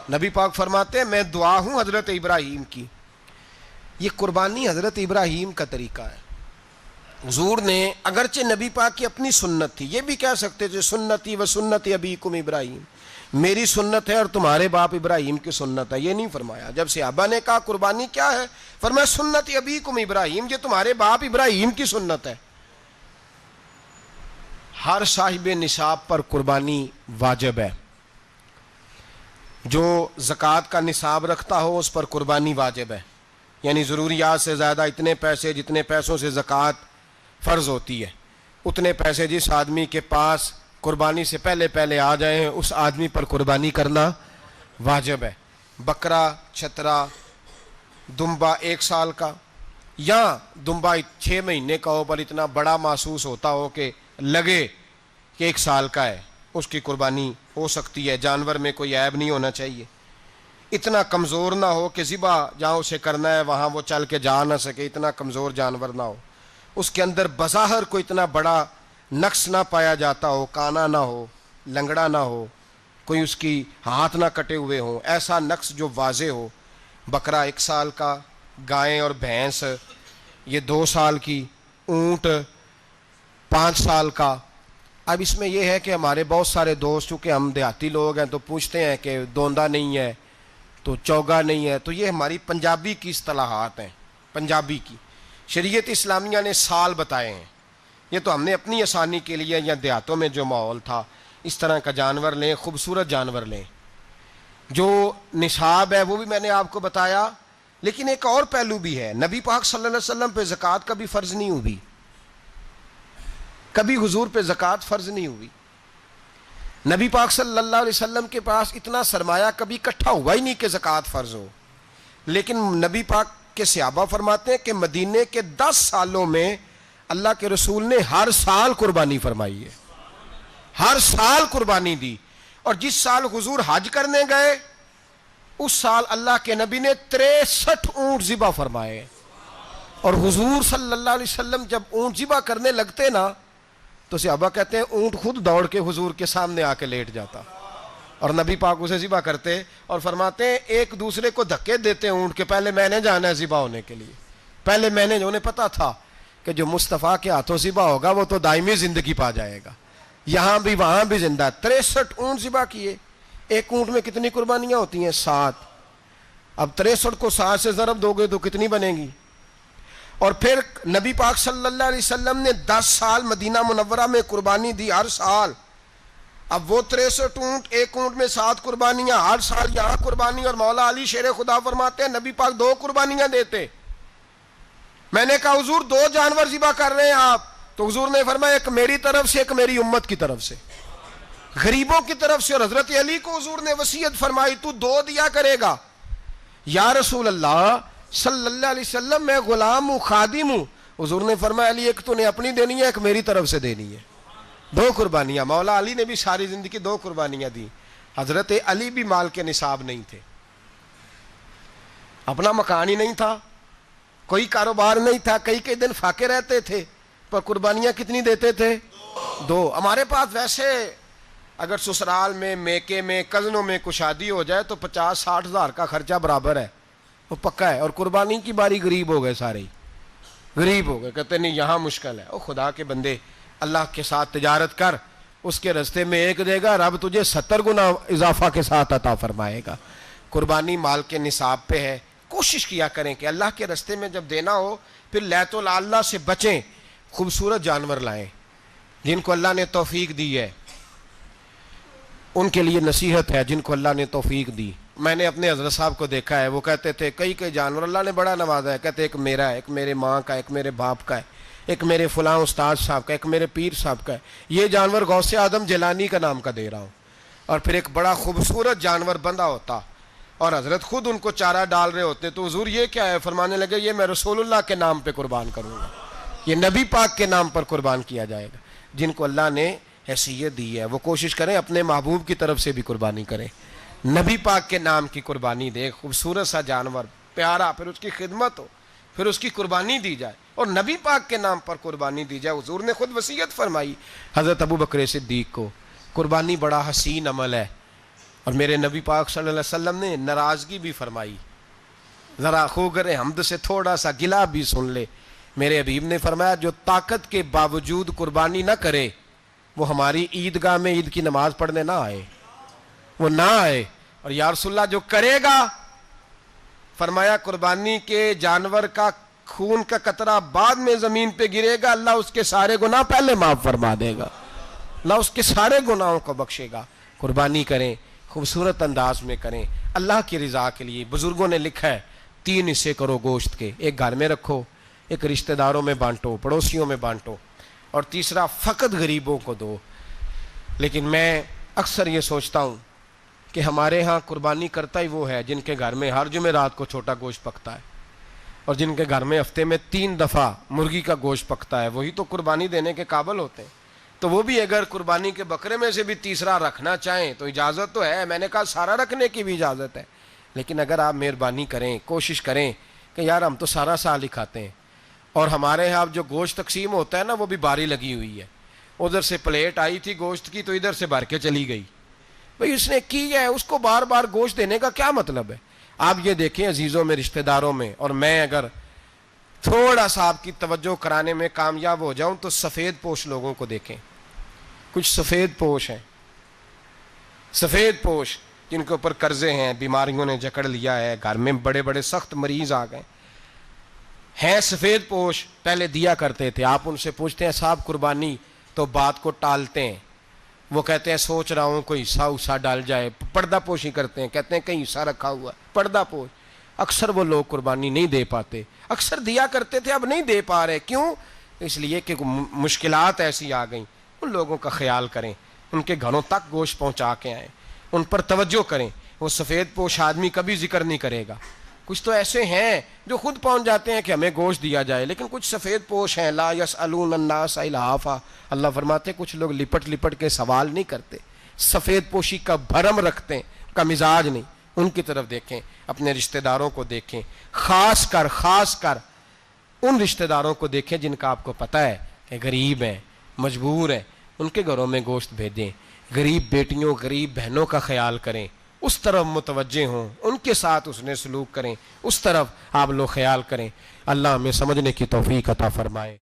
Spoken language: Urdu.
نبی پاک فرماتے ہیں میں دعا ہوں حضرت ابراہیم کی. یہ قربانی حضرت ابراہیم کا طریقہ ہے. حضور نے اگرچہ نبی پاک کی اپنی سنت تھی, یہ بھی کہہ سکتے تھے سنتی و سنت ابیکم ابراہیم, میری سنت ہے اور تمہارے باپ ابراہیم کی سنت ہے. یہ نہیں فرمایا. جب صحابہ نے کہا قربانی کیا ہے, فرمایا سنت ابیکم ابراہیم, یہ تمہارے باپ ابراہیم کی سنت ہے. ہر صاحب نصاب پر قربانی واجب ہے. جو زکوٰۃ کا نصاب رکھتا ہو اس پر قربانی واجب ہے, یعنی ضروریات سے زیادہ اتنے پیسے جتنے پیسوں سے زکوٰۃ فرض ہوتی ہے اتنے پیسے جس آدمی کے پاس قربانی سے پہلے پہلے آ جائیں اس آدمی پر قربانی کرنا واجب ہے. بکرا, چھترا, دمبا 1 سال کا یا دمبا 6 مہینے کا ہو پر اتنا بڑا محسوس ہوتا ہو کہ لگے کہ 1 سال کا ہے, اس کی قربانی ہو سکتی ہے. جانور میں کوئی عیب نہیں ہونا چاہیے, اتنا کمزور نہ ہو کہ ذبح جہاں اسے کرنا ہے وہاں وہ چل کے جا نہ سکے, اتنا کمزور جانور نہ ہو, اس کے اندر بظاہر کوئی اتنا بڑا نقص نہ پایا جاتا ہو, کانا نہ ہو, لنگڑا نہ ہو, کوئی اس کی ہاتھ نہ کٹے ہوئے ہوں, ایسا نقص جو واضح ہو. بکرا 1 سال کا, گائیں اور بھینس یہ 2 سال کی, اونٹ 5 سال کا. اب اس میں یہ ہے کہ ہمارے بہت سارے دوست چونکہ ہم دیہاتی لوگ ہیں تو پوچھتے ہیں کہ دوندا نہیں ہے تو چوگا نہیں ہے, تو یہ ہماری پنجابی کی اصطلاحات ہیں. پنجابی کی شریعت اسلامیہ نے سال بتائے ہیں, یہ تو ہم نے اپنی آسانی کے لیے یا دیہاتوں میں جو ماحول تھا اس طرح کا جانور لیں, خوبصورت جانور لیں. جو نصاب ہے وہ بھی میں نے آپ کو بتایا, لیکن ایک اور پہلو بھی ہے. نبی پاک صلی اللہ علیہ وسلم پہ زکوٰۃ کا بھی فرض نہیں ہوئی, کبھی حضور پہ زکوٰۃ فرض نہیں ہوئی. نبی پاک صلی اللہ علیہ وسلم کے پاس اتنا سرمایہ کبھی اکٹھا ہوا ہی نہیں کہ زکوٰۃ فرض ہو. لیکن نبی پاک کے صحابہ فرماتے ہیں کہ مدینے کے 10 سالوں میں اللہ کے رسول نے ہر سال قربانی فرمائی ہے, ہر سال قربانی دی. اور جس سال حضور حج کرنے گئے اس سال اللہ کے نبی نے 63 اونٹ ذبح فرمائے. اور حضور صلی اللہ علیہ وسلم جب اونٹ ذبح کرنے لگتے نا تو صحابہ کہتے ہیں اونٹ خود دوڑ کے حضور کے سامنے آ کے لیٹ جاتا اور نبی پاک اسے ذبح کرتے اور فرماتے ہیں ایک دوسرے کو دھکے دیتے اونٹ کے, پہلے میں نے جانا ہے ذبح ہونے کے لیے, پہلے میں نے, انہیں پتا تھا کہ جو مصطفیٰ کے ہاتھوں ذبح ہوگا وہ تو دائمی زندگی پا جائے گا, یہاں بھی وہاں بھی زندہ. 63 اونٹ ذبح کیے. ایک اونٹ میں کتنی قربانیاں ہوتی ہیں؟ 7. اب 63 کو 7 سے ضرب دو گے تو کتنی بنے گی؟ اور پھر نبی پاک صلی اللہ علیہ وسلم نے 10 سال مدینہ منورہ میں قربانی دی ہر سال. اب وہ 63 اونٹ, ایک اونٹ میں 7 قربانیاں, ہر سال یہاں قربانی. اور مولا علی شیر خدا فرماتے ہیں نبی پاک 2 قربانیاں دیتے. میں نے کہا حضور 2 جانور ذبح کر رہے ہیں آپ, تو حضور نے فرمایا ایک میری طرف سے ایک میری امت کی طرف سے, غریبوں کی طرف سے. اور حضرت علی کو حضور نے وصیت فرمائی تو 2 دیا کرے گا. یا رسول اللہ صلی اللہ علیہ وسلم میں غلام ہوں, خادم ہوں. حضور نے فرمایا علی ایک تو نے اپنی دینی ہے, ایک میری طرف سے دینی ہے. 2 قربانیاں. مولا علی نے بھی ساری زندگی 2 قربانیاں دی. حضرت علی بھی مال کے نصاب نہیں تھے, اپنا مکان ہی نہیں تھا, کوئی کاروبار نہیں تھا, کئی دن فاقے رہتے تھے, پر قربانیاں کتنی دیتے تھے؟ 2. ہمارے پاس ویسے اگر سسرال میں, میکے میں, کزنوں میں کچھ شادی ہو جائے تو 50-60 ہزار کا خرچہ برابر ہے, وہ پکا ہے. اور قربانی کی باری غریب ہو گئے, سارے غریب ہو گئے, کہتے نہیں یہاں مشکل ہے. او خدا کے بندے, اللہ کے ساتھ تجارت کر, اس کے رستے میں 1 دے گا, رب تجھے 70 گنا اضافہ کے ساتھ عطا فرمائے گا. قربانی مال کے نصاب پہ ہے. کوشش کیا کریں کہ اللہ کے رستے میں جب دینا ہو پھر لیت اللہ سے بچیں, خوبصورت جانور لائیں. جن کو اللہ نے توفیق دی ہے ان کے لیے نصیحت ہے, جن کو اللہ نے توفیق دی. میں نے اپنے حضرت صاحب کو دیکھا ہے, وہ کہتے تھے کئی جانور اللہ نے بڑا نوازا ہے. کہتے ایک میرا ہے, ایک میرے ماں کا, ایک میرے باپ کا ہے, ایک میرے فلاں استاد صاحب کا, ایک میرے پیر صاحب کا ہے. یہ جانور غوث اعظم جیلانی کا نام کا دے رہا ہوں. اور پھر ایک بڑا خوبصورت جانور بندھا ہوتا اور حضرت خود ان کو چارہ ڈال رہے ہوتے. تو حضور یہ کیا ہے؟ فرمانے لگے یہ میں رسول اللہ کے نام پہ قربان کروں گا, یہ نبی پاک کے نام پر قربان کیا جائے گا. جن کو اللہ نے حیثیت دی ہے وہ کوشش کریں اپنے محبوب کی طرف سے بھی قربانی کریں, نبی پاک کے نام کی قربانی دے. خوبصورت سا جانور پیارا, پھر اس کی خدمت ہو, پھر اس کی قربانی دی جائے اور نبی پاک کے نام پر قربانی دی جائے. حضور نے خود وصیت فرمائی حضرت ابو بکر صدیق کو, قربانی بڑا حسین عمل ہے, اور میرے نبی پاک صلی اللہ علیہ وسلم نے ناراضگی بھی فرمائی، ذرا خوگر حمد سے تھوڑا سا گلا بھی سن لے۔ میرے حبیب نے فرمایا جو طاقت کے باوجود قربانی نہ کرے وہ ہماری عیدگاہ میں عید کی نماز پڑھنے نہ آئے، وہ نہ آئے۔ اور یا رسول اللہ جو کرے گا، فرمایا قربانی کے جانور کا خون کا قطرہ بعد میں زمین پہ گرے گا، اللہ اس کے سارے گناہ پہلے معاف فرما دے گا، اللہ اس کے سارے گناہوں کو بخشے گا۔ قربانی کریں، خوبصورت انداز میں کریں، اللہ کی رضا کے لیے۔ بزرگوں نے لکھا ہے 3 حصے کرو گوشت کے، ایک گھر میں رکھو، ایک رشتہ داروں میں بانٹو، پڑوسیوں میں بانٹو، اور تیسرا فقط غریبوں کو دو۔ لیکن میں اکثر یہ سوچتا ہوں کہ ہمارے ہاں قربانی کرتا ہی وہ ہے جن کے گھر میں ہر جمعرات کو چھوٹا گوشت پکتا ہے، اور جن کے گھر میں ہفتے میں 3 دفعہ مرغی کا گوشت پکتا ہے، وہی تو قربانی دینے کے قابل ہوتے ہیں۔ تو وہ بھی اگر قربانی کے بکرے میں سے بھی تیسرا رکھنا چاہیں تو اجازت تو ہے، میں نے کہا سارا رکھنے کی بھی اجازت ہے، لیکن اگر آپ مہربانی کریں، کوشش کریں کہ یار ہم تو سارا سال ہی کھاتے ہیں، اور ہمارے یہاں جو گوشت تقسیم ہوتا ہے نا وہ بھی باری لگی ہوئی ہے، ادھر سے پلیٹ آئی تھی گوشت کی تو ادھر سے بھر کے چلی گئی، بھئی اس نے کی ہے، اس کو بار بار گوشت دینے کا کیا مطلب ہے؟ آپ یہ دیکھیں عزیزوں میں، رشتہ داروں میں، اور میں اگر تھوڑا سا آپ کی توجہ کرانے میں کامیاب ہو جاؤں تو سفید پوش لوگوں کو دیکھیں، کچھ سفید پوش ہیں، سفید پوش جن کے اوپر قرضے ہیں، بیماریوں نے جکڑ لیا ہے، گھر میں بڑے بڑے سخت مریض آ گئے ہیں، سفید پوش پہلے دیا کرتے تھے۔ آپ ان سے پوچھتے ہیں صاحب قربانی، تو بات کو ٹالتے ہیں، وہ کہتے ہیں سوچ رہا ہوں کوئی حصہ ڈال جائے، پردہ پوشی کرتے ہیں، کہتے ہیں کہیں حصہ رکھا ہوا ہے، پردہ پوش۔ اکثر وہ لوگ قربانی نہیں دے پاتے، اکثر دیا کرتے تھے اب نہیں دے پا رہے، کیوں؟ اس لیے کہ مشکلات ایسی آ گئیں۔ ان لوگوں کا خیال کریں، ان کے گھروں تک گوشت پہنچا کے آئیں، ان پر توجہ کریں۔ وہ سفید پوش آدمی کبھی ذکر نہیں کرے گا، کچھ تو ایسے ہیں جو خود پہنچ جاتے ہیں کہ ہمیں گوشت دیا جائے، لیکن کچھ سفید پوش ہیں لا یسألون الناس الحافا، اللہ فرماتے ہیں کچھ لوگ لپٹ لپٹ کے سوال نہیں کرتے، سفید پوشی کا بھرم رکھتے ہیں، کا مزاج نہیں۔ ان کی طرف دیکھیں، اپنے رشتہ داروں کو دیکھیں، خاص کر ان رشتہ داروں کو دیکھیں جن کا آپ کو پتہ ہے کہ غریب ہیں، مجبور ہیں، ان کے گھروں میں گوشت بھیجیں۔ غریب بیٹیوں، غریب بہنوں کا خیال کریں، اس طرف متوجہ ہوں، ان کے ساتھ اس نے سلوک کریں، اس طرف آپ لوگ خیال کریں۔ اللہ ہمیں سمجھنے کی توفیق عطا فرمائے۔